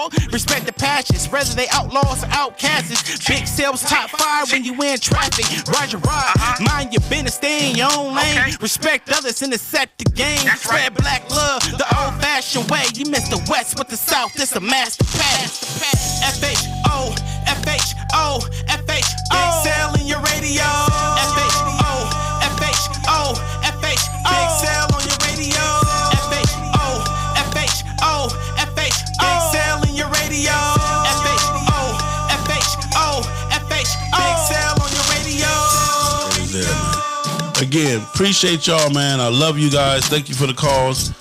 dog. Respect the passions, whether they outlaws or outcasts. Big sales top 5 when you in traffic. Roger, mind your business, stay in your own lane. Respect others and set the game. Spread black love the old-fashioned way. You miss the West with the South, this a master pass. F-H-O, F-H-O, F-H-O. Big sale in your radio. F-H-O, F-H-O, F-H-O. Big sale on your radio. F-H-O, F-H-O, F-H-O. Big sale in your radio. F-H-O, F-H-O, F-H-O. Big sale on your radio. There, man. Again, appreciate y'all, man. I love you guys. Thank you for the calls.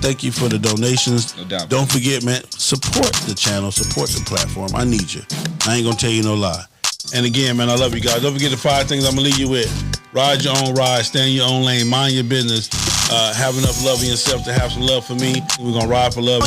Thank you for the donations. No doubt. Don't forget, man, support the channel, support the platform. I need you. I ain't gonna tell you no lie. And again, man, I love you guys. Don't forget the 5 things I'm gonna leave you with. Ride your own ride, stay in your own lane, mind your business. Have enough love in yourself to have some love for me. We're gonna ride for love.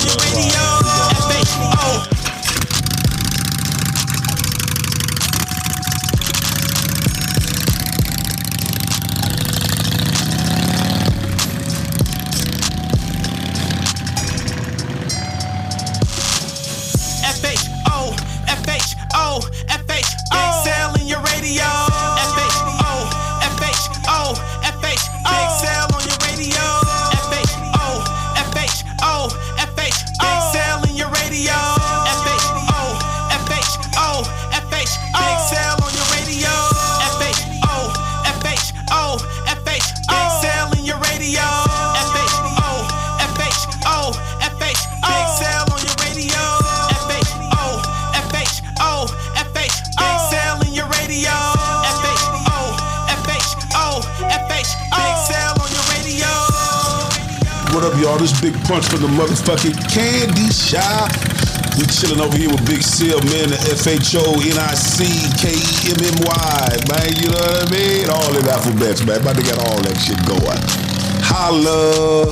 Y'all, this Big Punch from the motherfucking Candy Shop. We chilling over here with Big Seal, man, the FHONICKEMMY, man, you know what I mean? All them alphabets, man. About to get all that shit going. Holla.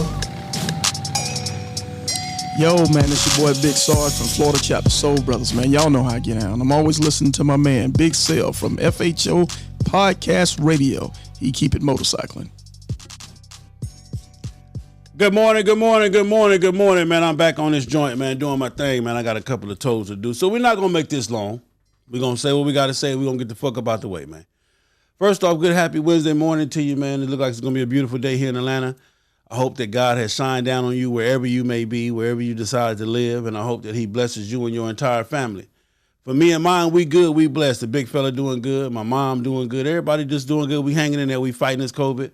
Yo, man, it's your boy Big Sarge from Florida Chapter Soul Brothers, man. Y'all know how I get down. I'm always listening to my man, Big Seal from FHO Podcast Radio. He keep it motorcycling. Good morning, man. I'm back on this joint, man, doing my thing, man. I got a couple of toes to do. So we're not going to make this long. We're going to say what we got to say. We're going to get the fuck up out the way, man. First off, good happy Wednesday morning to you, man. It looks like it's going to be a beautiful day here in Atlanta. I hope that God has shined down on you wherever you may be, wherever you decide to live, and I hope that he blesses you and your entire family. For me and mine, we good, we blessed. The big fella doing good, my mom doing good, everybody just doing good. We hanging in there, we fighting this COVID.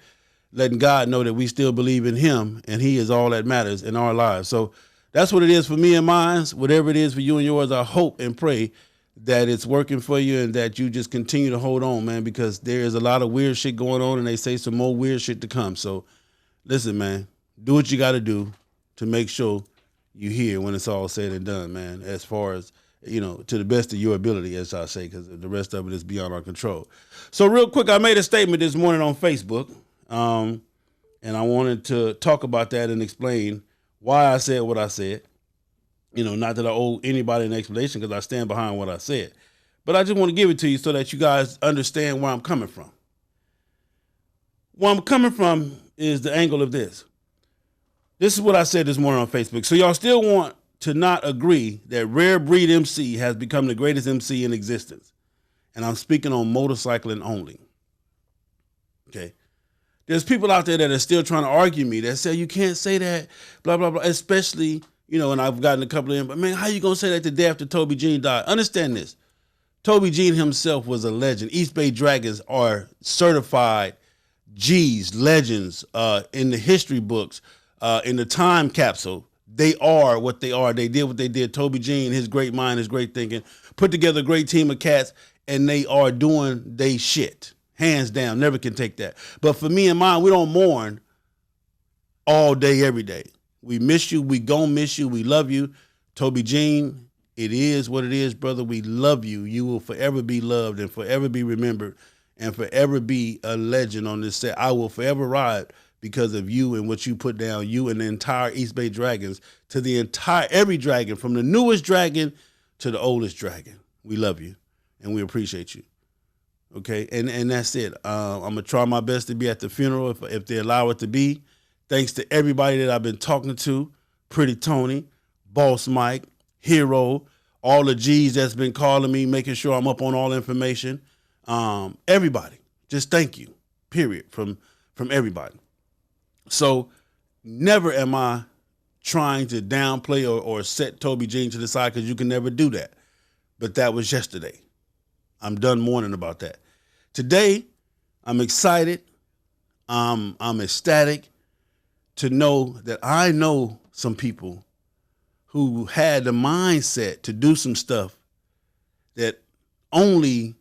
Letting God know that we still believe in him and he is all that matters in our lives. So that's what it is for me and mine. Whatever it is for you and yours, I hope and pray that it's working for you and that you just continue to hold on, man, because there is a lot of weird shit going on and they say some more weird shit to come. So listen, man, do what you got to do to make sure you hear when it's all said and done, man, as far as, you know, to the best of your ability, as I say, because the rest of it is beyond our control. So real quick, I made a statement this morning on Facebook. And I wanted to talk about that and explain why I said what I said. You know, not that I owe anybody an explanation because I stand behind what I said. But I just want to give it to you so that you guys understand where I'm coming from. Where I'm coming from is the angle of this. This is what I said this morning on Facebook. So y'all still want to not agree that Rarebreed MC has become the greatest MC in existence. And I'm speaking on motorcycling only. Okay. There's people out there that are still trying to argue me that say you can't say that, blah, blah, blah, especially, you know, and I've gotten a couple of them, but man, how you going to say that the day after Toby Jean died? Understand this. Toby Jean himself was a legend. East Bay Dragons are certified G's, legends in the history books, in the time capsule. They are what they are. They did what they did. Toby Jean, his great mind, his great thinking, put together a great team of cats, and they are doing they shit. Hands down, never can take that. But for me and mine, we don't mourn all day, every day. We miss you. We gon' miss you. We love you. Toby Jean, it is what it is, brother. We love you. You will forever be loved and forever be remembered and forever be a legend on this set. I will forever ride because of you and what you put down, you and the entire East Bay Dragons, to the entire, every dragon, from the newest dragon to the oldest dragon. We love you and we appreciate you. Okay, and that's it. I'm going to try my best to be at the funeral if they allow it to be. Thanks to everybody that I've been talking to, Pretty Tony, Boss Mike, Hero, all the G's that's been calling me, making sure I'm up on all information. Everybody, just thank you, period, from everybody. So never am I trying to downplay or set Toby Jean to the side, because you can never do that. But that was yesterday. I'm done mourning about that. Today, I'm excited. I'm ecstatic to know that I know some people who had the mindset to do some stuff that only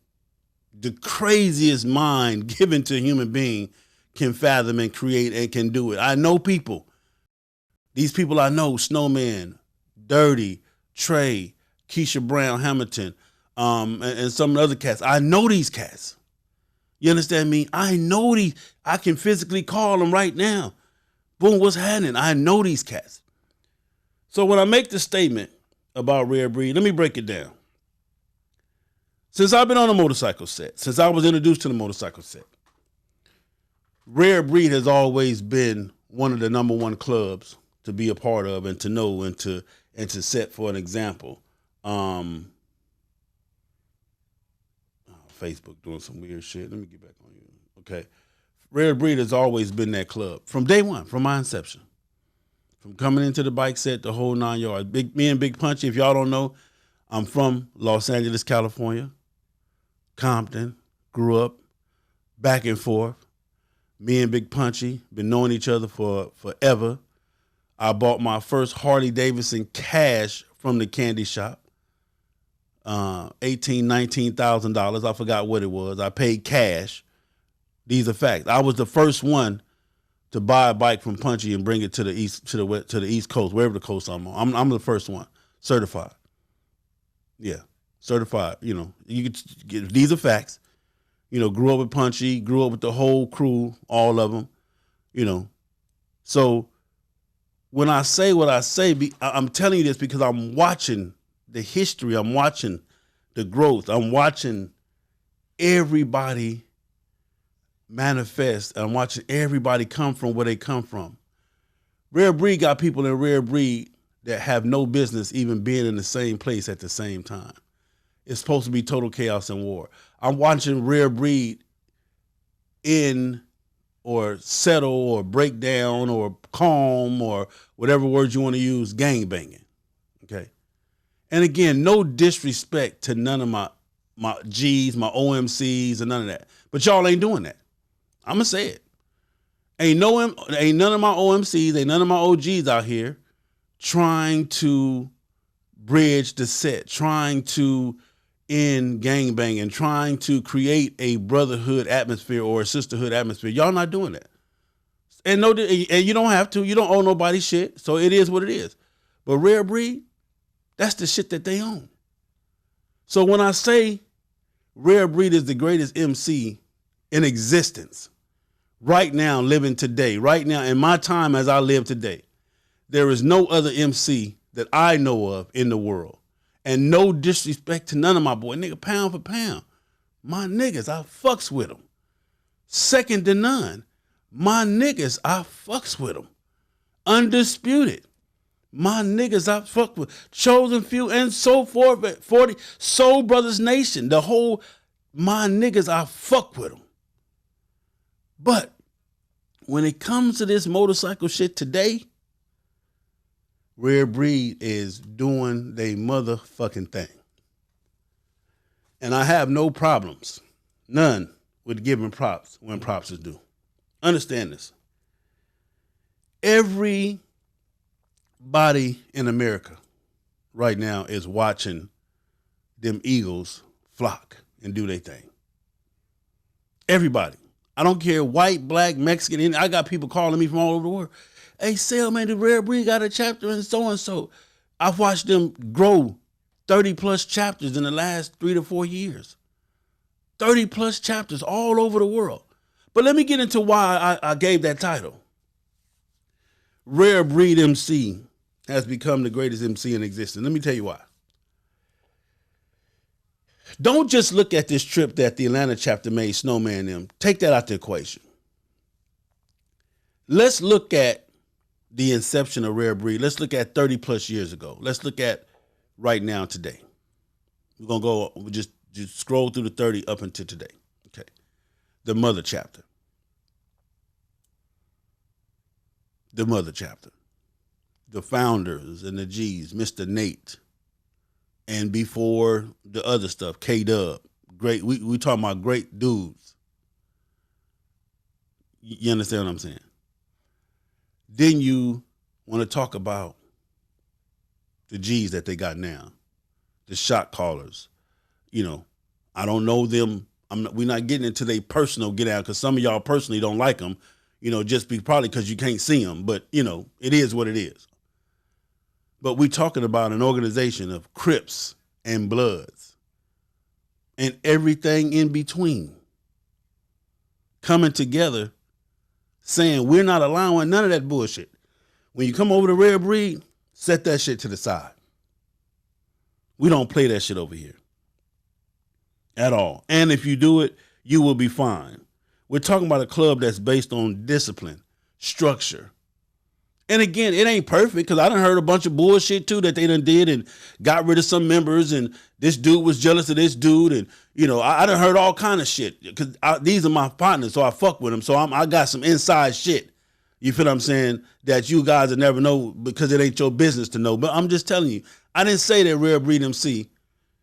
the craziest mind given to a human being can fathom and create and can do it. I know people. These people I know, Snowman, Dirty, Trey, Keisha Brown, Hamilton, and some other cats. I know these cats. You understand me? I know these. I can physically call them right now. Boom, what's happening? I know these cats. So when I make the statement about Rarebreed, let me break it down. Since I've been on a motorcycle set, since I was introduced to the motorcycle set, Rarebreed has always been one of the number one clubs to be a part of and to know and to set for an example. Facebook doing some weird shit. Let me get back on you. Okay. Rarebreed has always been that club from day one, from my inception. From coming into the bike set, the whole 9 yards. Me and Big Punchy, if y'all don't know, I'm from Los Angeles, California, Compton, grew up, back and forth. Me and Big Punchy, been knowing each other for forever. I bought my first Harley Davidson cash from the candy shop. $18,000-$19,000. I forgot what it was. I paid cash. These are facts. I was the first one to buy a bike from Punchy and bring it to the east, to the East Coast, wherever the coast I'm on. I'm the first one, certified. Yeah, certified. You know, you could get, these are facts. You know, grew up with Punchy, grew up with the whole crew, all of them. You know, so when I say what I say, I'm telling you this because I'm watching the history. I'm watching the growth. I'm watching everybody manifest. I'm watching everybody come from where they come from. Rarebreed got people in Rarebreed that have no business even being in the same place at the same time. It's supposed to be total chaos and war. I'm watching Rarebreed in or settle or break down or calm or whatever words you want to use, gangbanging. Okay. And again, no disrespect to none of my G's, my OMCs, and none of that. But y'all ain't doing that. I'm going to say it. Ain't none of my OMCs, ain't none of my OGs out here trying to bridge the set, trying to end gangbanging, trying to create a brotherhood atmosphere or a sisterhood atmosphere. Y'all not doing that. And you don't have to. You don't owe nobody shit. So it is what it is. But Rarebreed, that's the shit that they own. So when I say Rarebreed is the greatest MC in existence, right now, living today, right now, in my time as I live today, there is no other MC that I know of in the world. And no disrespect to none of my boy. Nigga, pound for pound. My niggas, I fucks with them. Second to none. My niggas, I fucks with them. Undisputed. My niggas, I fuck with. Chosen Few and so forth. 40 Soul Brothers Nation. The whole, my niggas, I fuck with them. But when it comes to this motorcycle shit today, Rarebreed is doing they motherfucking thing. And I have no problems, none, with giving props when props is due. Understand this. Everybody in America right now is watching them Eagles flock and do their thing. Everybody. I don't care, white, black, Mexican, I got people calling me from all over the world. Hey, Sale, man, the Rarebreed got a chapter in so-and-so. I've watched them grow 30 plus chapters in the last 3 to 4 years. 30 plus chapters all over the world. But let me get into why I gave that title. Rarebreed MC has become the greatest MC in existence. Let me tell you why. Don't just look at this trip that the Atlanta chapter made Snowman them. Take that out the equation. Let's look at the inception of Rarebreed. Let's look at 30 plus years ago. Let's look at right now today. We're going to go, we just scroll through the 30 up until today. Okay. The mother chapter. The mother chapter. The founders and the G's, Mr. Nate. And before the other stuff, K-Dub. Great, we talking about great dudes. You understand what I'm saying? Then you want to talk about the G's that they got now, the shot callers. You know, I don't know them. We're not getting into their personal get out because some of y'all personally don't like them. You know, probably because you can't see them. But you know, it is what it is. But we're talking about an organization of Crips and Bloods and everything in between coming together, saying we're not allowing none of that bullshit. When you come over to Rarebreed, set that shit to the side. We don't play that shit over here at all. And if you do it, you will be fine. We're talking about a club that's based on discipline, structure. And again, it ain't perfect because I done heard a bunch of bullshit too that they done did and got rid of some members and this dude was jealous of this dude. And, you know, I done heard all kind of shit because these are my partners, so I fuck with them. So I got some inside shit. You feel what I'm saying? That you guys will never know because it ain't your business to know. But I'm just telling you, I didn't say that Rarebreed MC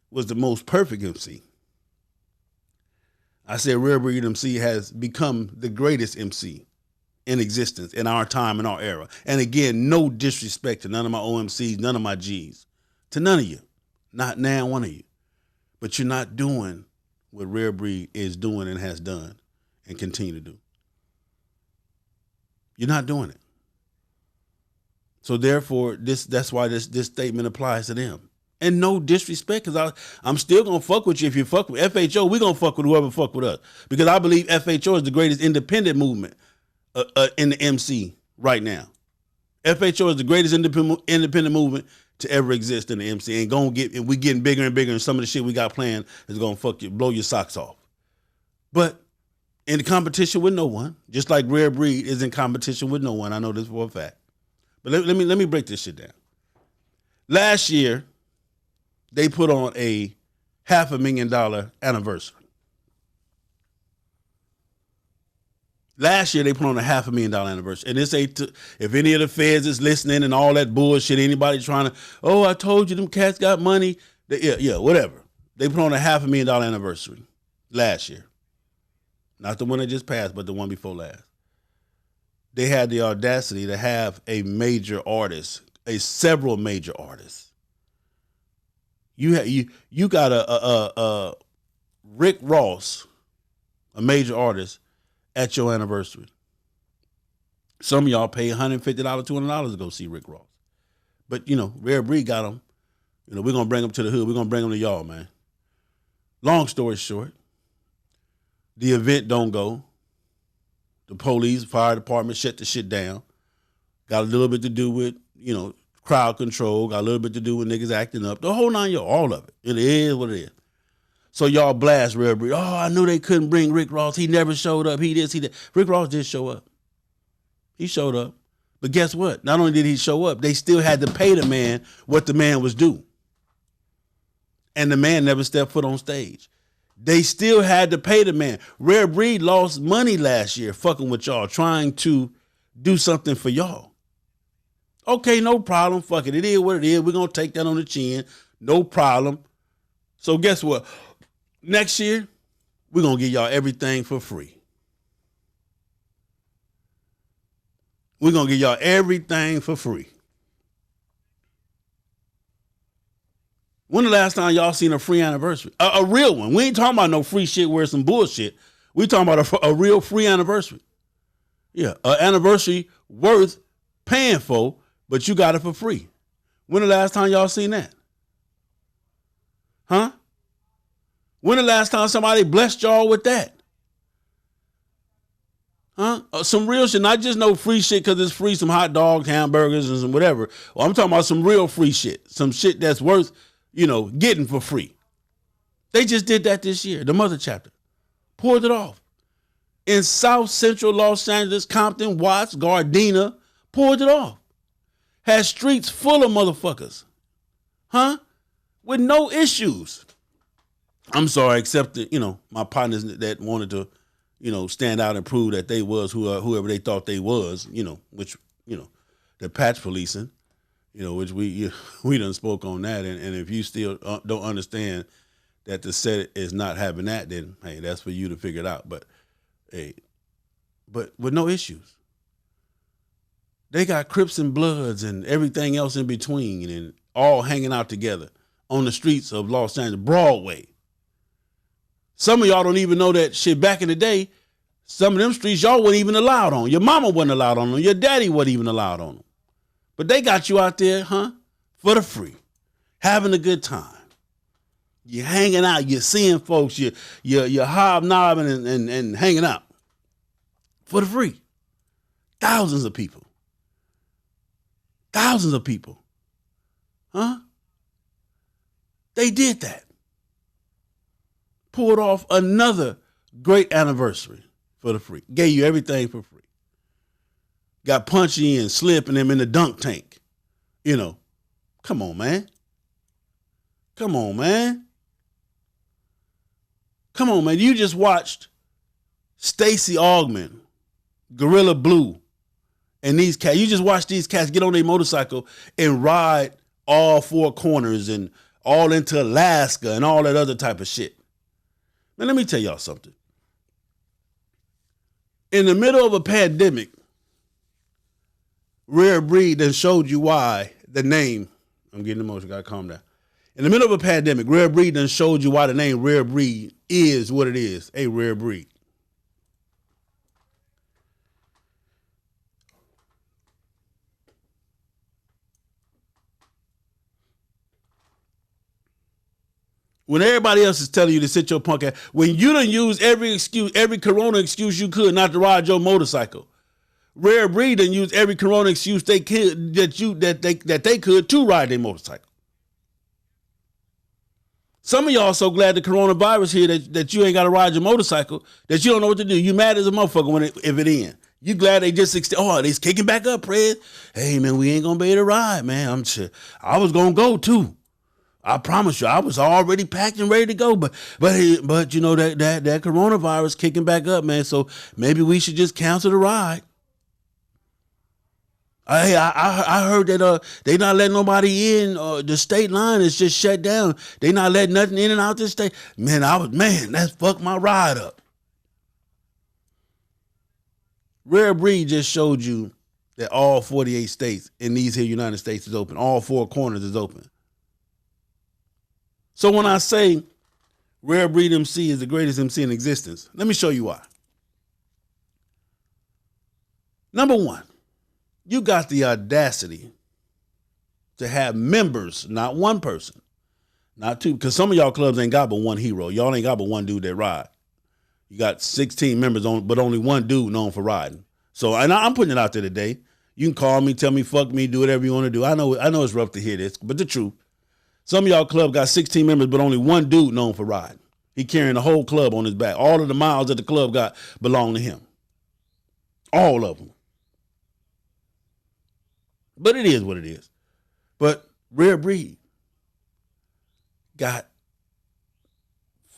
was the most perfect MC. I said Rarebreed MC has become the greatest MC in existence in our time, in our era. And again, no disrespect to none of my OMCs, none of my Gs, to none of you, not now one of you. But you're not doing what Rarebreed is doing and has done and continue to do. You're not doing it. So therefore, that's why this statement applies to them. And no disrespect, because I'm still going to fuck with you if you fuck with FHO. We're going to fuck with whoever fuck with us. Because I believe FHO is the greatest independent movement in the MC right now. FHO is the greatest independent movement to ever exist in the MC. And we getting bigger and bigger, and some of the shit we got planned is going to blow your socks off. But in the competition with no one, just like Rarebreed is in competition with no one. I know this for a fact. But let me break this shit down. Last year, they put on a $500,000 anniversary. Last year, they put on a $500,000 anniversary. And this ain't, if any of the feds is listening and all that bullshit, anybody trying to, I told you them cats got money. Whatever. They put on a $500,000 anniversary last year. Not the one that just passed, but the one before last. They had the audacity to have a major artist, several major artists. You got a Rick Ross, a major artist, at your anniversary. Some of y'all pay $150, $200 to go see Rick Ross. But, you know, Rarebreed got them. You know, we're going to bring them to the hood. We're going to bring them to y'all, man. Long story short, the event don't go. The police, fire department shut the shit down. Got a little bit to do with, you know, crowd control. Got a little bit to do with niggas acting up. The whole 9 yards, all of it. It is what it is. So y'all blast Rarebreed. I knew they couldn't bring Rick Ross. He never showed up. He did. Rick Ross did show up. He showed up. But guess what? Not only did he show up, they still had to pay the man what the man was due. And the man never stepped foot on stage. They still had to pay the man. Rarebreed lost money last year fucking with y'all, trying to do something for y'all. Okay, no problem. Fuck it. It is what it is. We're going to take that on the chin. No problem. So guess what? Next year, we're going to give y'all everything for free. We're going to give y'all everything for free. When the last time y'all seen a free anniversary? A real one. We ain't talking about no free shit where it's some bullshit. We talking about a real free anniversary. Yeah, an anniversary worth paying for, but you got it for free. When the last time y'all seen that? Huh? When the last time somebody blessed y'all with that? Huh? Some real shit, not just no free shit because it's free, some hot dogs, hamburgers, and some whatever. Well, I'm talking about some real free shit. Some shit that's worth, you know, getting for free. They just did that this year. The mother chapter poured it off. In South Central Los Angeles, Compton, Watts, Gardena, poured it off. Had streets full of motherfuckers. Huh? with no issues. I'm sorry, except that, my partners that wanted to, stand out and prove that they was whoever they thought they was, which, the patch policing, which we done spoke on that. And if you still don't understand that the set is not having that, then, hey, that's for you to figure it out. But, hey, but with no issues. They got Crips and Bloods and everything else in between and all hanging out together on the streets of Los Angeles, Broadway. Some of y'all don't even know that shit back in the day. Some of them streets y'all weren't even allowed on. Your mama wasn't allowed on them. Your daddy wasn't even allowed on them. But they got you out there, for the free, having a good time. You're hanging out. You're seeing folks. You're hobnobbing and hanging out for the free. Thousands of people. Thousands of people. They did that. Pulled off another great anniversary for the free. Gave you everything for free. Got Punchy and Slip and them in the dunk tank. Come on, man. Come on, man. Come on, man. You just watched Stacey Augman, Gorilla Blue, and these cats. You just watched these cats get on their motorcycle and ride all four corners and all into Alaska and all that other type of shit. Man, let me tell y'all something. In the middle of a pandemic, Rarebreed done showed you why the name, I'm getting emotional, gotta calm down. In the middle of a pandemic, Rarebreed done showed you why the name Rarebreed is what it is, a rare breed. When everybody else is telling you to sit your punk ass, when you done use every excuse, every corona excuse you could not to ride your motorcycle, Rarebreed done use every corona excuse they could that they could to ride their motorcycle. Some of y'all so glad the coronavirus here that you ain't got to ride your motorcycle that you don't know what to do. You mad as a motherfucker if it ends. You glad they just they's kicking back up, Fred. Hey man, we ain't gonna be able to ride, man. I was gonna go too. I promise you, I was already packed and ready to go, but you know that coronavirus kicking back up, man. So maybe we should just cancel the ride. I heard that they not letting nobody in. The state line is just shut down. They not letting nothing in and out this state. Man, that's fucked my ride up. Rarebreed just showed you that all 48 states in these here United States is open. All four corners is open. So when I say Rarebreed MC is the greatest MC in existence, let me show you why. Number one, you got the audacity to have members, not one person, not two, because some of y'all clubs ain't got but one hero. Y'all ain't got but one dude that ride. You got 16 members on, but only one dude known for riding. So, and I'm putting it out there today. You can call me, tell me, fuck me, do whatever you want to do. I know it's rough to hear this, but the truth. Some of y'all club got 16 members, but only one dude known for riding. He carrying the whole club on his back. All of the miles that the club got belong to him. All of them. But it is what it is. But Rarebreed got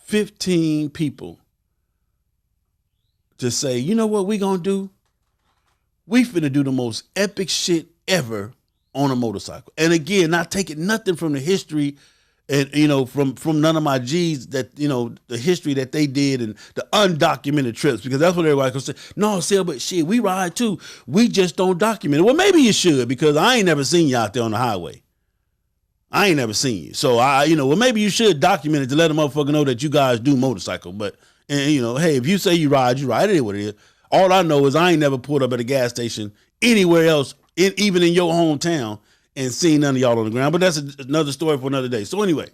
15 people to say, you know what we gonna do? We finna do the most epic shit ever on a motorcycle. And again, not taking nothing from the history and, from none of my G's that, the history that they did and the undocumented trips, because that's what everybody can say. No, Sel, but shit, we ride too. We just don't document it. Well, maybe you should, because I ain't never seen you out there on the highway. I ain't never seen you. So well, maybe you should document it to let a motherfucker know that you guys do motorcycle. But, hey, if you say you ride, it is what it is. All I know is I ain't never pulled up at a gas station anywhere else, even in your hometown, and seen none of y'all on the ground. But that's another story for another day. So anyway,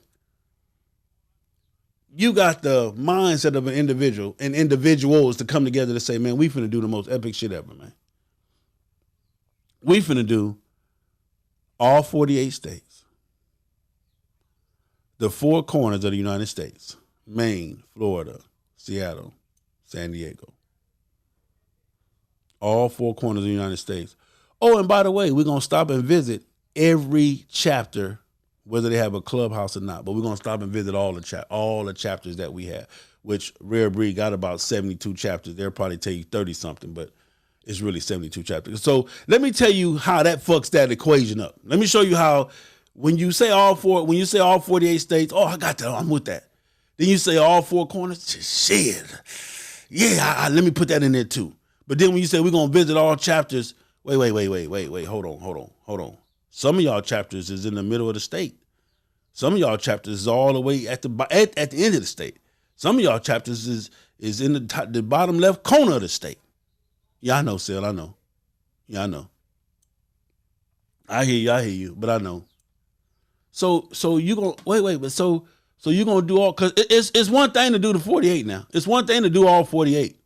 you got the mindset of an individual and individuals to come together to say, man, we finna do the most epic shit ever, man. We finna do all 48 states, the four corners of the United States, Maine, Florida, Seattle, San Diego. All four corners of the United States. Oh, and by the way, we're going to stop and visit every chapter whether they have a clubhouse or not. But we're gonna stop and visit all the chapters that we have, which Rarebreed got about 72 chapters. They'll probably tell you 30 something, but it's really 72 chapters. So let me tell you how that fucks that equation up. Let me show you how when you say all 48 states, oh, I got that, I'm with that. Then you say all four corners, shit. Yeah, let me put that in there too. But then when you say we're gonna visit all chapters, wait, hold on. Some of y'all chapters is in the middle of the state. Some of y'all chapters is all the way at the end of the state. Some of y'all chapters is in the bottom left corner of the state. Yeah, I know, Sil, I know. Yeah, I know. I hear you, but I know. So you gonna but so you gonna do all, cause it's one thing to do the 48 now. It's one thing to do all 48.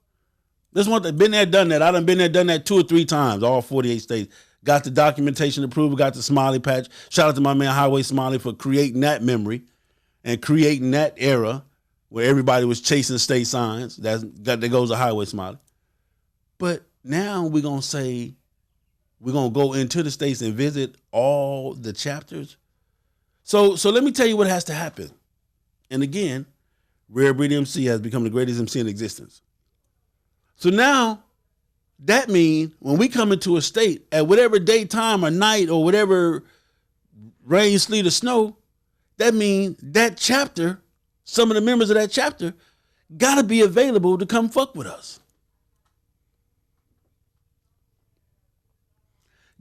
This one thing, been there, done that. I done been there, done that 2 or 3 times, all 48 states. Got the documentation to prove it, got the smiley patch. Shout out to my man Highway Smiley for creating that memory and creating that era where everybody was chasing state signs. That goes to Highway Smiley. But now we're gonna say we're gonna go into the states and visit all the chapters. So let me tell you what has to happen. And again, Rarebreed MC has become the greatest MC in existence. So now that means when we come into a state at whatever daytime or night or whatever rain, sleet, or snow, that means that chapter, some of the members of that chapter, gotta be available to come fuck with us.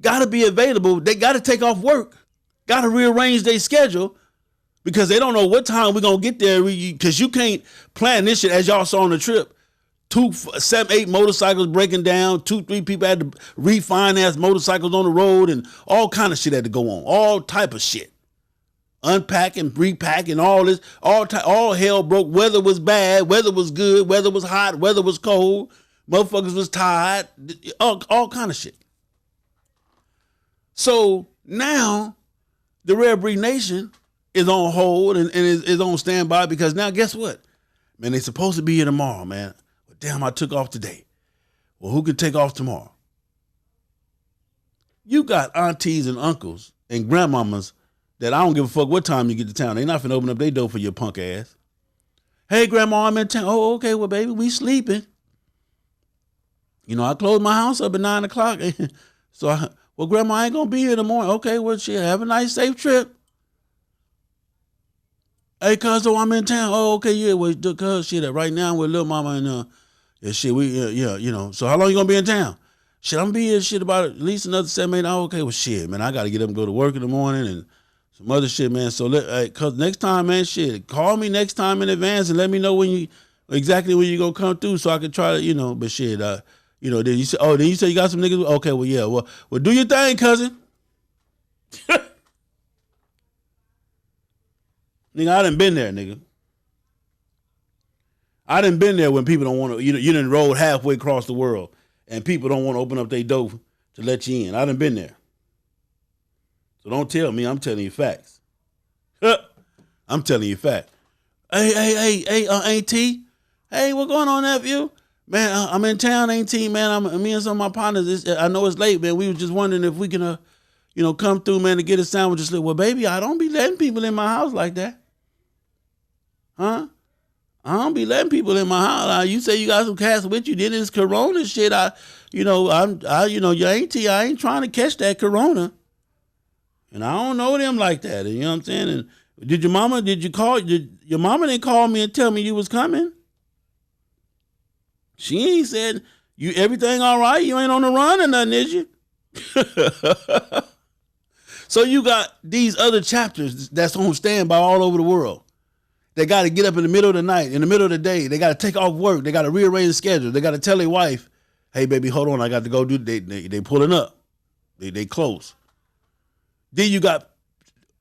Gotta be available. They gotta take off work. Gotta rearrange their schedule because they don't know what time we're gonna get there. Because you can't plan this shit as y'all saw on the trip. 8 motorcycles breaking down, 2-3 people had to refinance motorcycles on the road, and all kind of shit had to go on. All type of shit. Unpacking, repacking, all this, all hell broke. Weather was bad, weather was good, weather was hot, weather was cold. Motherfuckers was tired, all kind of shit. So now the Rarebreed Nation is on hold and is on standby because now guess what? Man, they supposed to be here tomorrow, man. But damn, I took off today. Well, who could take off tomorrow? You got aunties and uncles and grandmamas that I don't give a fuck what time you get to town. They not finna open up their door for your punk ass. Hey, grandma, I'm in town. Oh, okay, well, baby, we sleeping. You know, I closed my house up at 9 o'clock. Well, grandma, I ain't gonna be here in the morning. Okay, well, shit, have a nice, safe trip. Hey, cuz, I'm in town. Oh, okay, yeah, well, cuz, shit, right now with little mama and, you know. So how long you gonna be in town? Shit, I'm gonna be here, shit, about at least another 7, 8 hours. Okay, well, shit, man, I gotta get up and go to work in the morning and some other shit, man. So, cuz next time, man, shit, call me next time in advance and let me know exactly when you gonna come through so I can try to, but shit, then you say you got some niggas. Okay, well, yeah, well, do your thing, cousin. Nigga, I done been there, nigga. I done been there when people don't want to, you done rode halfway across the world and people don't want to open up their door to let you in. I done been there. So don't tell me, I'm telling you facts. I'm telling you facts. Hey, Aunt T. Hey, what going on, nephew? Man, I'm in town, Aunt T, man. Me and some of my partners, I know it's late, man. We was just wondering if we can, come through, man, to get a sandwich. Just like, well, baby, I don't be letting people in my house like that. Huh? I don't be letting people in my house. You say you got some cats with you, then it's corona shit. Your auntie, I ain't trying to catch that corona. And I don't know them like that. You know what I'm saying? And your mama didn't call me and tell me you was coming? She ain't said, everything all right? You ain't on the run or nothing, is you? So you got these other chapters that's on standby all over the world. They got to get up in the middle of the night, in the middle of the day. They got to take off work. They got to rearrange the schedule. They got to tell their wife, hey, baby, hold on. I got to go do, they pulling up. They close. Then you got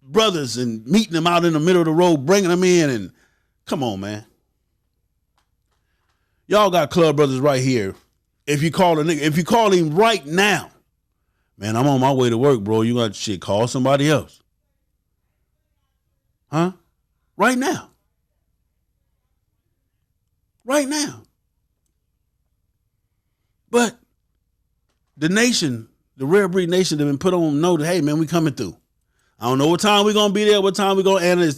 brothers and meeting them out in the middle of the road, bringing them in. And come on, man. Y'all got club brothers right here. If you call him right now, man, I'm on my way to work, bro. You got shit. Call somebody else. Huh? Right now. Right now. But the nation, the Rarebreed Nation, have been put on note that, hey, man, we coming through. I don't know what time we're gonna be there, what time we're gonna end it.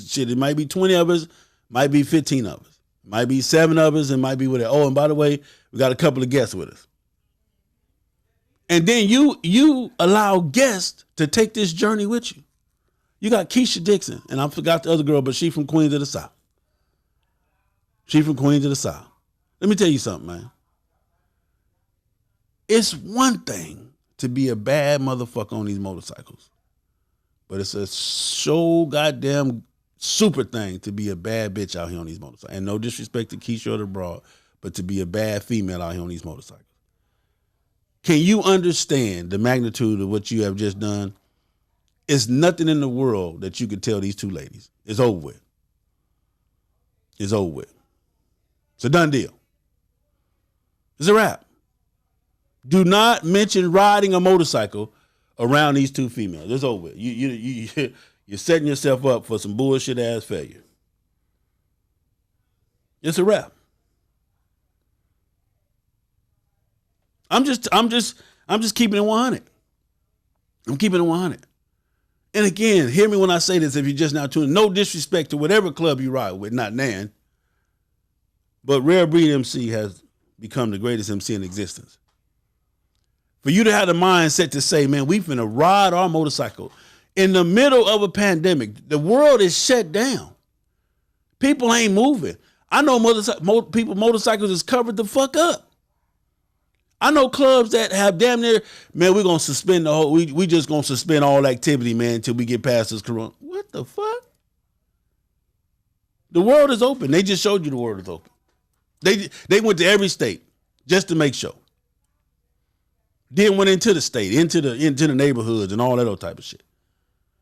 Shit, it might be 20 of us, might be 15 of us, might be 7 of us, and might be whatever. Oh, and by the way, we got a couple of guests with us. And then you allow guests to take this journey with you. You got Keisha Dixon, and I forgot the other girl, but she from Queens of the South. She from Queens of the South. Let me tell you something, man. It's one thing to be a bad motherfucker on these motorcycles, but it's a so goddamn super thing to be a bad bitch out here on these motorcycles. And no disrespect to Keisha or the broad, but to be a bad female out here on these motorcycles. Can you understand the magnitude of what you have just done? It's nothing in the world that you could tell these two ladies. It's over with. It's over with. It's a done deal. It's a wrap. Do not mention riding a motorcycle around these two females. It's over with. You're setting yourself up for some bullshit ass failure. It's a wrap. I'm just keeping it 100. I'm keeping it 100. And again, hear me when I say this, if you're just now tuning, no disrespect to whatever club you ride with, not Nan, but Rarebreed MC has become the greatest MC in existence. For you to have the mindset to say, man, we finna ride our motorcycle in the middle of a pandemic. The world is shut down. People ain't moving. I know motorcycles is covered the fuck up. I know clubs that have damn near, man, we're going to suspend the whole, we just going to suspend all activity, man, until we get past this corona. What the fuck? The world is open. They just showed you the world is open. They went to every state just to make sure. Then went into the state, into the neighborhoods and all that other type of shit.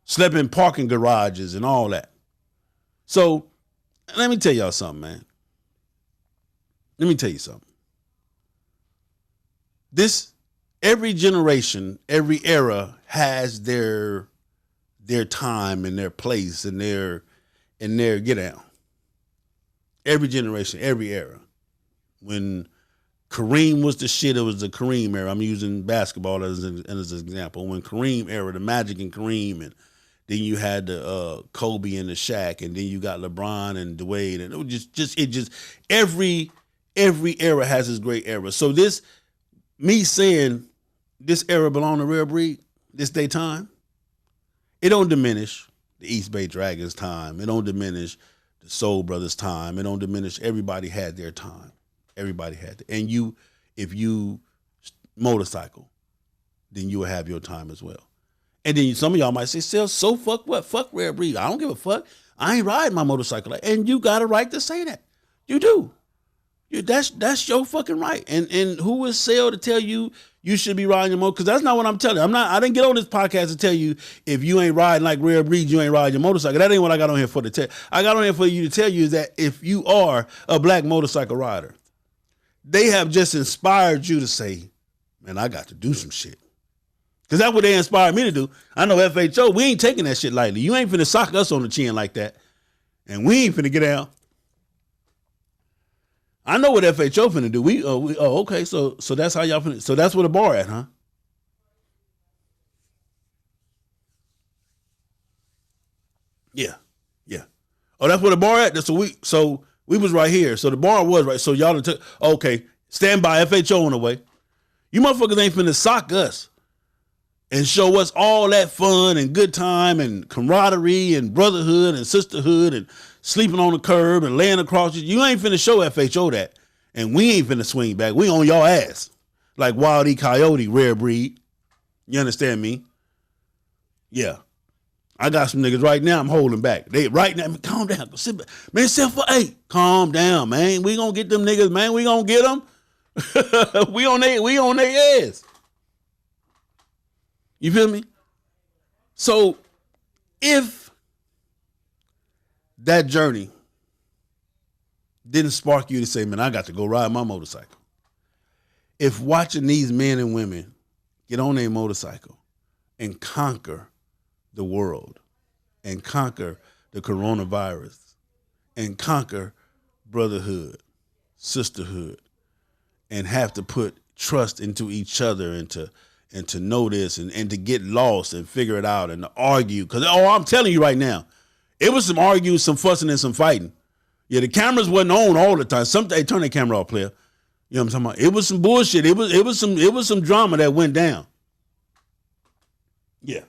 Slept in parking garages and all that. So let me tell y'all something, man. Let me tell you something. Every generation, every era has their time and their place and their get down. Every generation, every era. When Kareem was the shit, it was the Kareem era. I'm using basketball as an example. When Kareem era, the Magic and Kareem, and then you had the Kobe and the Shaq, and then you got LeBron and Dwayne, and it was every era has its great era. So me saying this era belong to Rarebreed, this day time, it don't diminish the East Bay Dragons time. It don't diminish the Soul Brothers time. It don't diminish, everybody had their time. Everybody had it. And if you motorcycle, then you will have your time as well. And then some of y'all might say, so fuck what? Fuck Rarebreed. I don't give a fuck. I ain't riding my motorcycle. And you got a right to say that. You do. That's your fucking right. And who is Sale to tell you should be riding your motorcycle? Because that's not what I'm telling you. I didn't get on this podcast to tell you if you ain't riding like Rarebreed, you ain't riding your motorcycle. That ain't what I got on here for to tell. I got on here for you to tell you is that if you are a black motorcycle rider, they have just inspired you to say, man, I got to do some shit. Because that's what they inspired me to do. I know FHO, we ain't taking that shit lightly. You ain't finna sock us on the chin like that. And we ain't finna get down. I know what FHO finna do. Okay, so that's how y'all finna, so that's where the bar at, huh? Yeah. Oh, that's where the bar at? So we was right here. So the bar was right. So y'all took, okay, stand by, FHO on the way. You motherfuckers ain't finna sock us and show us all that fun and good time and camaraderie and brotherhood and sisterhood and sleeping on the curb and laying across. You ain't finna show FHO that. And we ain't finna swing back. We on y'all ass. Like Wild E. Coyote, Rarebreed. You understand me? Yeah. I got some niggas right now I'm holding back. They right now, calm down. Sit back. Man, calm down, man. We gonna get them niggas, man. We gonna get them. we on their ass. You feel me? So if that journey didn't spark you to say, man, I got to go ride my motorcycle. If watching these men and women get on their motorcycle and conquer the world and conquer the coronavirus and conquer brotherhood, sisterhood, and have to put trust into each other and and to know this and to get lost and figure it out and to argue. Because, I'm telling you right now, it was some arguing, some fussing, and some fighting. Yeah, the cameras wasn't on all the time. They turn the camera off, player. You know what I'm talking about? It was some bullshit. It was some drama that went down. Yeah.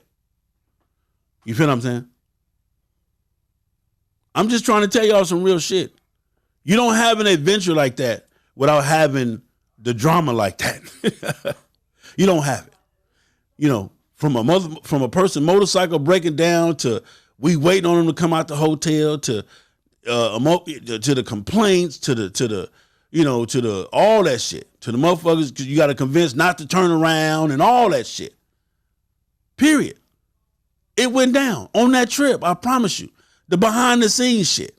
You feel what I'm saying? I'm just trying to tell y'all some real shit. You don't have an adventure like that without having the drama like that. You don't have it. You know, from a person motorcycle breaking down to we waiting on them to come out the hotel to the complaints to the all that shit, to the motherfuckers because you got to convince not to turn around and all that shit. Period. It went down on that trip. I promise you, the behind the scenes shit.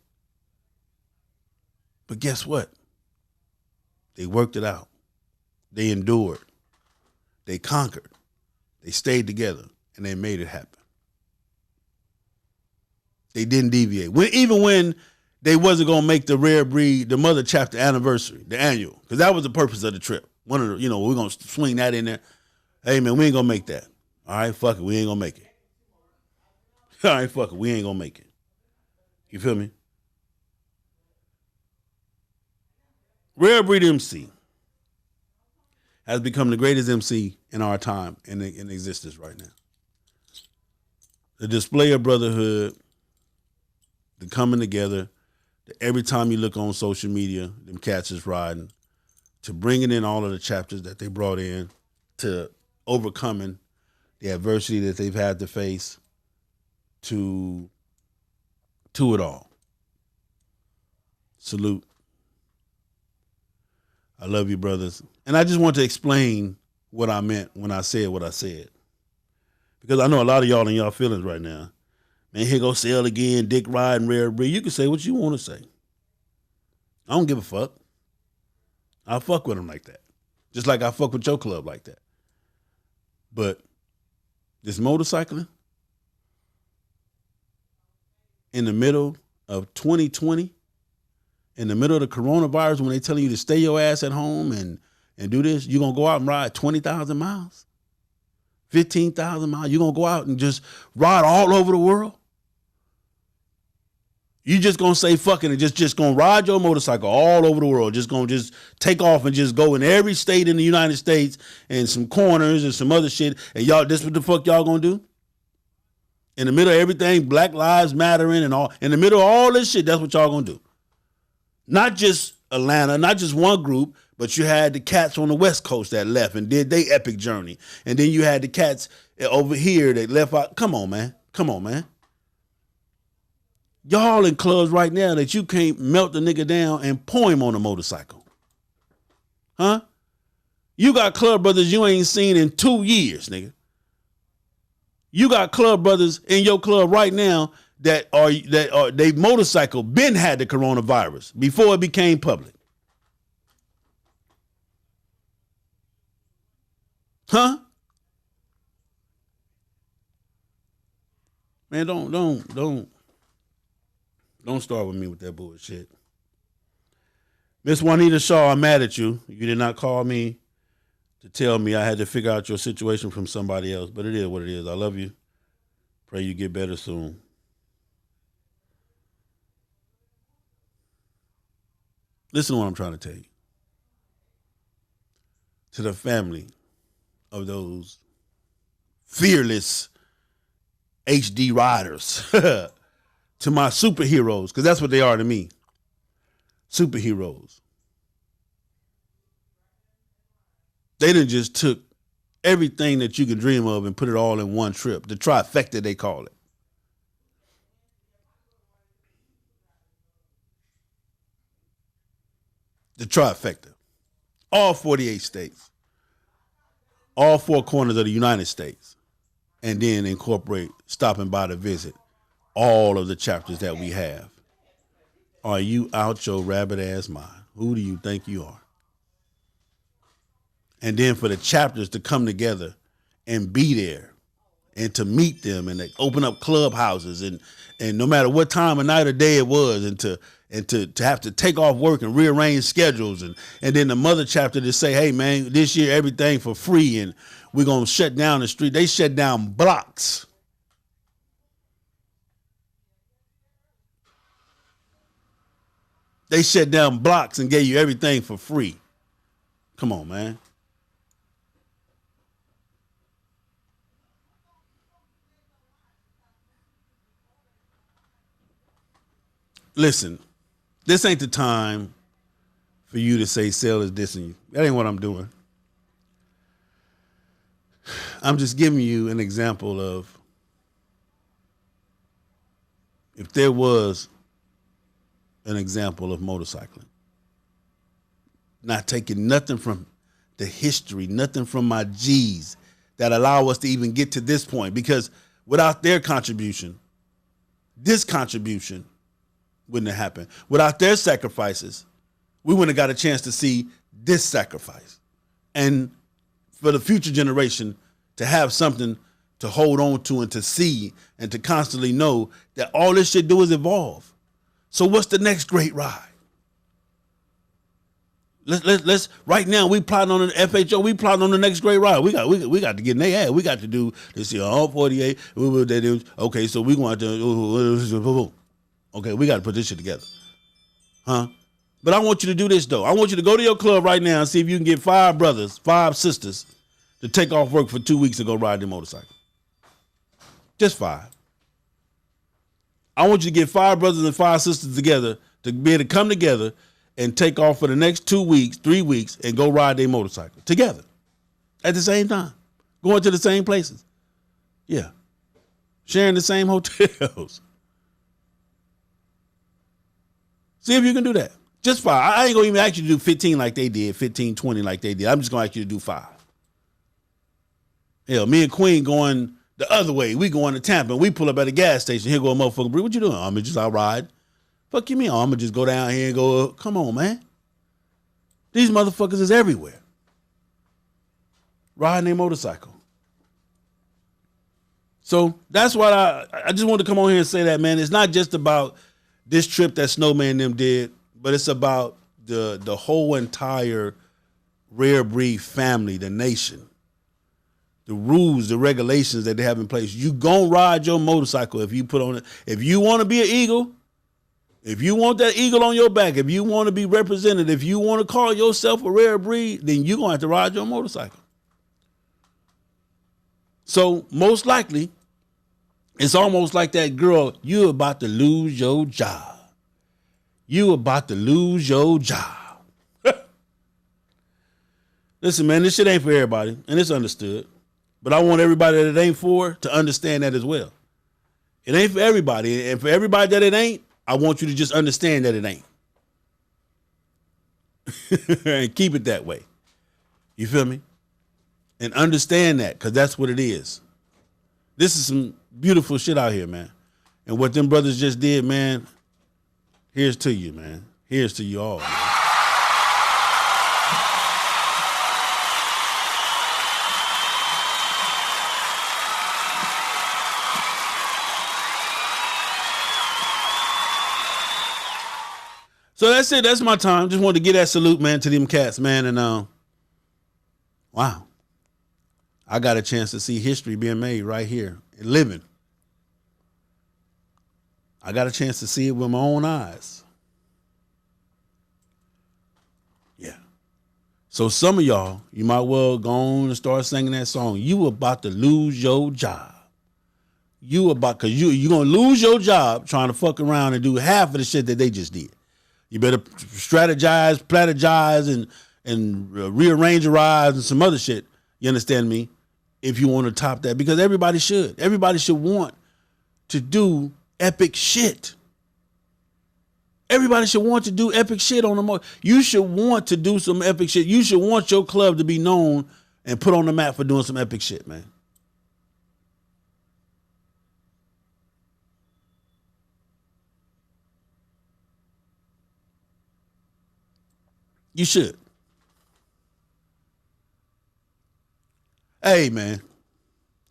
But guess what? They worked it out. They endured. They conquered. They stayed together and they made it happen. They didn't deviate. Even when they wasn't gonna make the Rarebreed, the mother chapter anniversary, the annual, because that was the purpose of the trip. One of the, we're gonna swing that in there. Hey man, we ain't gonna make that. All right, fuck it, we ain't gonna make it. All right, fuck it, we ain't gonna make it. You feel me? Rarebreed MC has become the greatest MC in our time in existence right now. The display of brotherhood, the coming together, every time you look on social media, them cats is riding, to bringing in all of the chapters that they brought in, to overcoming the adversity that they've had to face, to it all. Salute. I love you, brothers. And I just want to explain what I meant when I said what I said. Because I know a lot of y'all in y'all feelings right now. Man, here go Sale again, dick riding, Rarebreed. You can say what you want to say. I don't give a fuck. I fuck with them like that. Just like I fuck with your club like that. But this motorcycling in the middle of 2020, in the middle of the coronavirus, when they telling you to stay your ass at home and do this, you're going to go out and ride 20,000 miles, 15,000 miles. You're going to go out and just ride all over the world. You just going to say fucking and just going to ride your motorcycle all over the world. Just going to just take off and just go in every state in the United States and some corners and some other shit. And y'all, this what the fuck y'all going to do? In the middle of everything, Black Lives Mattering and all, in the middle of all this shit, that's what y'all going to do. Not just Atlanta, not just one group, but you had the cats on the West Coast that left and did their epic journey. And then you had the cats over here that left out. Come on, man. Come on, man. Y'all in clubs right now that you can't melt the nigga down and pour him on a motorcycle. Huh? You got club brothers you ain't seen in 2 years, nigga. You got club brothers in your club right now that are they motorcycle been had the coronavirus before it became public. Huh? Man, don't start with me with that bullshit. Miss Juanita Shaw, I'm mad at you. You did not call me to tell me I had to figure out your situation from somebody else, but it is what it is. I love you. Pray you get better soon. Listen to what I'm trying to tell you. To the family of those fearless HD riders, to my superheroes, because that's what they are to me. Superheroes. They done just took everything that you could dream of and put it all in one trip. The trifecta, they call it. The trifecta. All 48 states. All four corners of the United States. And then incorporate stopping by to visit all of the chapters that we have. Are you out your rabbit ass mind? Who do you think you are? And then for the chapters to come together and be there and to meet them and they open up clubhouses and no matter what time of night or day it was and to have to take off work and rearrange schedules, and then the mother chapter to say, hey man, this year everything for free and we're gonna shut down the street. They shut down blocks. They shut down blocks and gave you everything for free. Come on, man. Listen, this ain't the time for you to say Cell is dissing you. That ain't what I'm doing. I'm just giving you an example of if there was an example of motorcycling. Not taking nothing from the history, nothing from my G's that allow us to even get to this point. Because without their contribution, this contribution wouldn't have happened. Without their sacrifices, we wouldn't have got a chance to see this sacrifice. And for the future generation to have something to hold on to and to see and to constantly know that all this shit do is evolve. So what's the next great ride? Let's right now we plotting on the FHO, we plotting on the next great ride. We got to get in their ass. We got to do this year all 48. Okay, so we going to okay, we got to put this shit together. Huh? But I want you to do this, though. I want you to go to your club right now and see if you can get 5 brothers, 5 sisters to take off work for 2 weeks and go ride their motorcycle. Just 5. I want you to get 5 brothers and 5 sisters together to be able to come together and take off for the next 2 weeks, 3 weeks, and go ride their motorcycle together at the same time, going to the same places. Yeah. Sharing the same hotels. See if you can do that. Just 5. I ain't going to even ask you to do 15 like they did, 15, 20 like they did. I'm just going to ask you to do 5. Hell, me and Queen going the other way. We going to Tampa. We pull up at a gas station. Here go a motherfucker. What you doing? I'm just out ride. Fuck you mean? I'm going to just go down here and go, come on, man. These motherfuckers is everywhere. Riding their motorcycle. So that's what I just wanted to come on here and say that, man. It's not just about this trip that Snowman and them did, but it's about the whole entire Rarebreed family, the nation, the rules, the regulations that they have in place. You gonna ride your motorcycle if you put on it. If you want to be an eagle, if you want that eagle on your back, if you want to be represented, if you want to call yourself a rare breed, then you're gonna have to ride your motorcycle. So most likely, it's almost like that girl, you about to lose your job. You about to lose your job. Listen, man, this shit ain't for everybody, and it's understood. But I want everybody that it ain't for to understand that as well. It ain't for everybody, and for everybody that it ain't, I want you to just understand that it ain't. And keep it that way. You feel me? And understand that, because that's what it is. This is some beautiful shit out here, man. And what them brothers just did, man, here's to you, man. Here's to you all, man. So that's it. That's my time. Just wanted to give that salute, man, to them cats, man. And wow. I got a chance to see history being made right here and living. I got a chance to see it with my own eyes. Yeah. So some of y'all, you might well go on and start singing that song. You about to lose your job. Because you're going to lose your job trying to fuck around and do half of the shit that they just did. You better strategize, strategize, and rearrange your rides and some other shit. You understand me? If you want to top that. Because everybody should. Everybody should want to do epic shit. Everybody should want to do epic shit on the motor. You should want to do some epic shit. You should want your club to be known and put on the map for doing some epic shit, man. You should. Hey, man.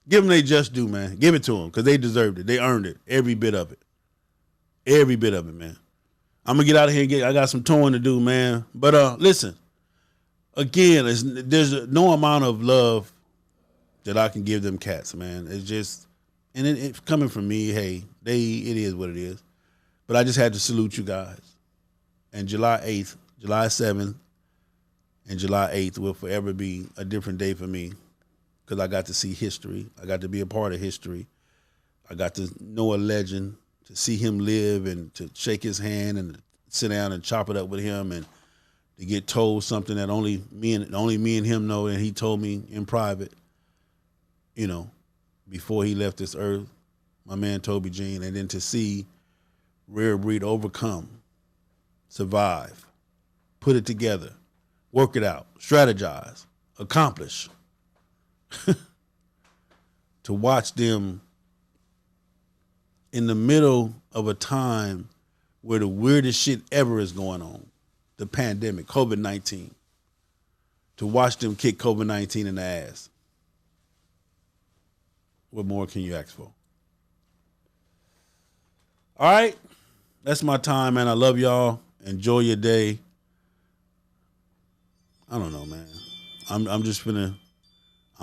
Give them they just do, man. Give it to them because they deserved it. They earned it. Every bit of it. Every bit of it, man. I'm gonna get out of here I got some touring to do, man. But listen, again, there's no amount of love that I can give them cats, man. It's just, and it coming from me, hey, it is what it is. But I just had to salute you guys. And July 8th, July 7th, and July 8th will forever be a different day for me because I got to see history. I got to be a part of history. I got to know a legend, to see him live and to shake his hand and sit down and chop it up with him and to get told something that only me and him know, and he told me in private, you know, before he left this earth, my man Toby Jean, and then to see Rarebreed overcome, survive, put it together, work it out, strategize, accomplish. To watch them in the middle of a time where the weirdest shit ever is going on, the pandemic, COVID-19, to watch them kick COVID-19 in the ass. What more can you ask for? All right, that's my time, man. I love y'all. Enjoy your day. I don't know, man. I'm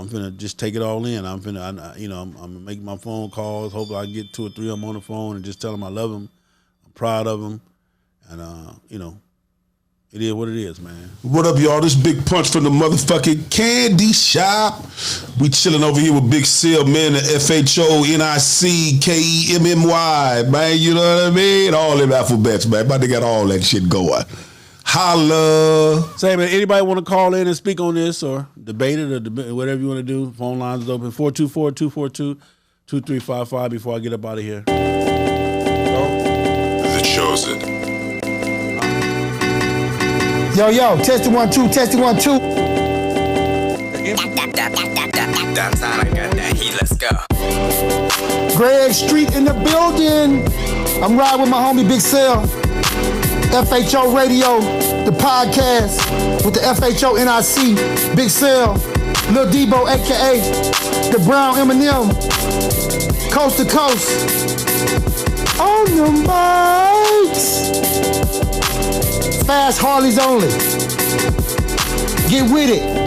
finna just take it all in. I'm gonna make my phone calls. Hopefully I get 2 or 3 of them on the phone and just tell them I love them. I'm proud of them. And, it is what it is, man. What up, y'all? This Big Punch from the motherfucking candy shop. We chilling over here with Big Seal, man, the FHONICKEMMY, man. You know what I mean? All them alphabets, man. About to get all that shit going. Holla. Say, man, anybody want to call in and speak on this or debate it or whatever you want to do? Phone lines is open. 424-242-2355 before I get up out of here. The Chosen. Yo, testing 1 2, testing 1 2. Let's go. Greg Street in the building. I'm riding with my homie Big Cell. FHO Radio, the podcast with the FHONIC, Big Cell, Lil Debo, aka the Brown Eminem, coast to coast, on the mics, fast Harleys only, get with it.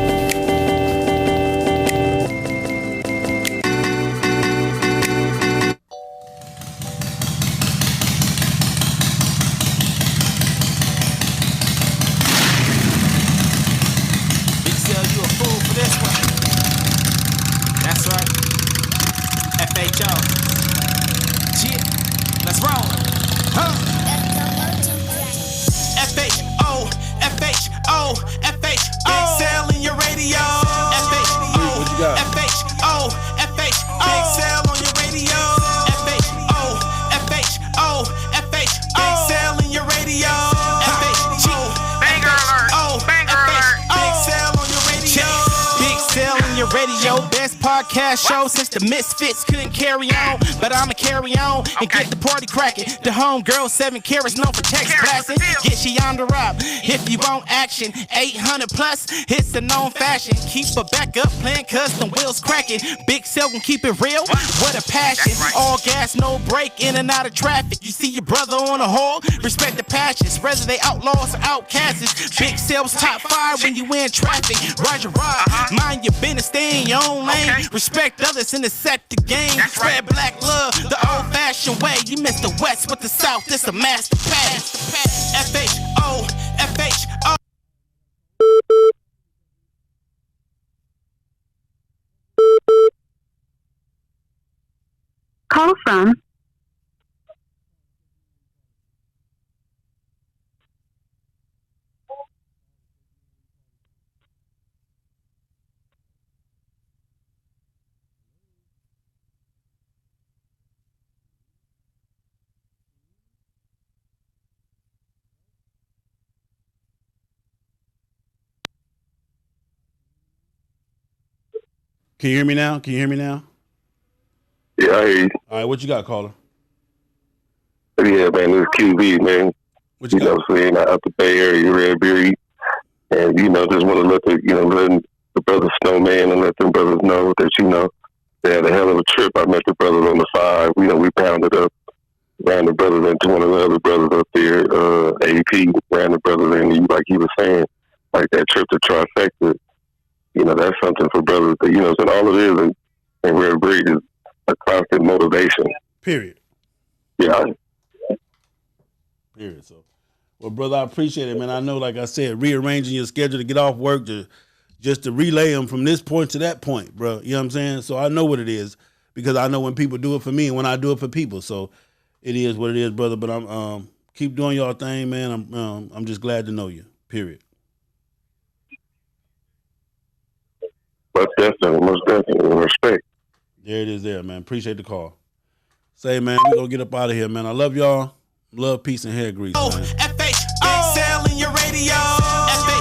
Show since the misfits couldn't carry on, but I'ma carry on and get the party cracking. The homegirl 7 carats known for text blasting. Get she on the rob if you want action. 800 plus, it's a known fashion. Keep her back up playing cause the wheels cracking. Big Cell can keep it real, what a passion. All gas, no break, in and out of traffic. You see your brother on a hole, respect the passions. Whether they outlaws or outcasts, Big Cell's top 5 when you in traffic. Roger, mind your business, stay in your own lane. Respect others and to set the game. Spread black love the old-fashioned way. You miss the West with the South, this a master pass. FHO. Call from Can you hear me now? Yeah, I hear you. All right, what you got, caller? Yeah, man, this is QB, man. What you got? Saying out the Bay Area, Rarebreed. And, just want to let letting the brothers Snowman and let them brothers know that, they had a hell of a trip. I met the brothers on the 5. We pounded up, ran the brothers into one of the other brothers up there, EP, ran the brothers in, like he was saying, like that trip to Trifecta, you know, that's something for brothers that, you know, and all it is in Rarebreed is a constant motivation. Period. Yeah. Period. So, well, brother, I appreciate it, man. I know, like I said, rearranging your schedule to get off work just to relay them from this point to that point, bro. You know what I'm saying? So I know what it is because I know when people do it for me and when I do it for people. So it is what it is, brother. But I'm keep doing y'all thing, man. I'm just glad to know you. Period. Most definitely. Respect. There it is there, man. Appreciate the call. Say, man, we're going to get up out of here, man. I love y'all. Love, peace, and hair grease, man. Big Sale in your radio. Big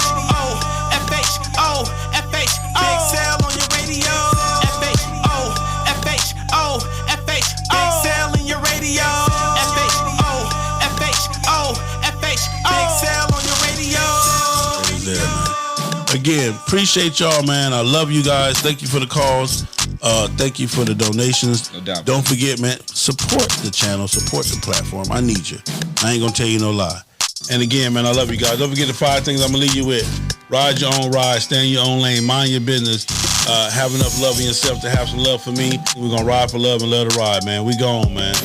Sale on your radio. Big Sale in your radio. Big Sale on your radio. There it is there, man. Again, appreciate y'all, man. I love you guys. Thank you for the calls. Thank you for the donations. No doubt. Don't forget, man, support the channel, support the platform. I need you. I ain't gonna tell you no lie. And again, man, I love you guys. Don't forget the 5 things I'm gonna leave you with. Ride your own ride, stay in your own lane, mind your business. Have enough love in yourself to have some love for me. We're gonna ride for love and let it ride, man. We gone, man.